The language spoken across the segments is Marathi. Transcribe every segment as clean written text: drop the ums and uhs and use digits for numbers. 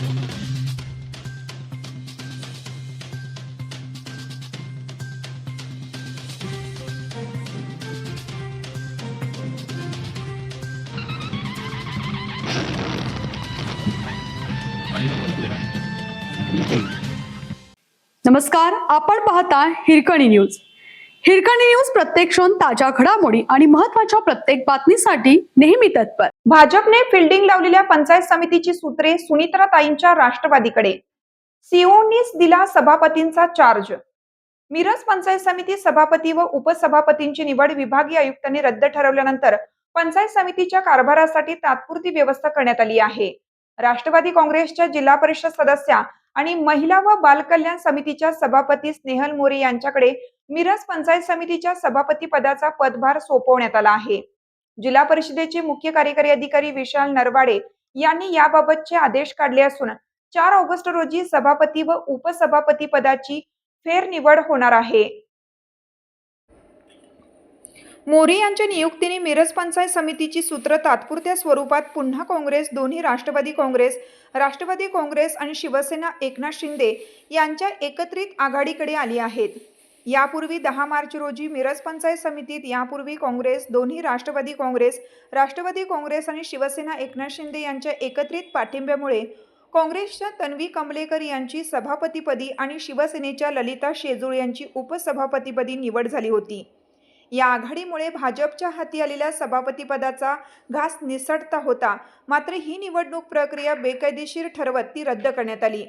नमस्कार, आपण पाहता हिरकणी न्यूज. हिरकणी न्यूज प्रत्येक क्षण ताज्या घडामोडी आणि महत्त्वाच्या प्रत्येक बातमीसाठी नेहमी तत्पर. भाजपने फिल्डिंग लावलेल्या पंचायत समितीची सूत्रे सुनीत्राताईंच्या राष्ट्रवादीकडे. सीओनीच दिला सभापतींचा चार्ज. मिरज पंचायत समिती सभापती व उपसभापतींची निवड विभागीय आयुक्तांनी रद्द ठरवल्यानंतर पंचायत समितीच्या कारभारासाठी तात्पुरती व्यवस्था करण्यात आली आहे. राष्ट्रवादी काँग्रेसच्या जिल्हा परिषद सदस्या आणि महिला व बालकल्याण समितीच्या सभापती स्नेहल मोरे यांच्याकडे मिरज पंचायत समितीच्या सभापती पदाचा पदभार सोपवण्यात आला आहे. जिल्हा परिषदेचे मुख्य कार्यकारी अधिकारी विशाल नरवाडे यांनी याबाबतचे आदेश काढले असून 4 ऑगस्ट रोजी सभापती व उपसभापती पदाची फेरनिवड होणार आहे. मोरे यांच्या नियुक्तीने मिरज पंचायत समितीची सूत्र तात्पुरत्या स्वरूपात पुन्हा काँग्रेस, दोन्ही राष्ट्रवादी काँग्रेस आणि शिवसेना एकनाथ शिंदे यांच्या एकत्रित आघाडीकडे आली आहेत. यापूर्वी 10 मार्च रोजी मिरज पंचायत समितीत यापूर्वी काँग्रेस, दोन्ही राष्ट्रवादी काँग्रेस आणि शिवसेना एकनाथ शिंदे यांच्या एकत्रित पाठिंब्यामुळे काँग्रेसच्या तन्वी कमलेकर यांची सभापतीपदी आणि शिवसेनेच्या ललिता शेजूळ यांची उपसभापतीपदी निवड झाली होती. या आघाडीमुळे भाजपच्या हाती आलेल्या सभापतीपदाचा घास निसटता होता. मात्र ही निवडणूक प्रक्रिया बेकायदेशीर ठरवत ती रद्द करण्यात आली.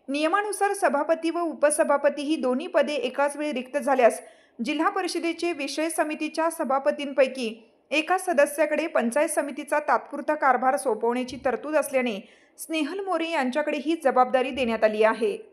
नियमानुसार सभापती व उपसभापती ही दोन्ही पदे एकाच वेळी रिक्त झाल्यास जिल्हा परिषदेचे विषय समितीच्या सभापतींपैकी एका सदस्याकडे पंचायत समितीचा तात्पुरता कारभार सोपवण्याची तरतूद असल्याने स्नेहल मोरे यांच्याकडे ही जबाबदारी देण्यात आली आहे.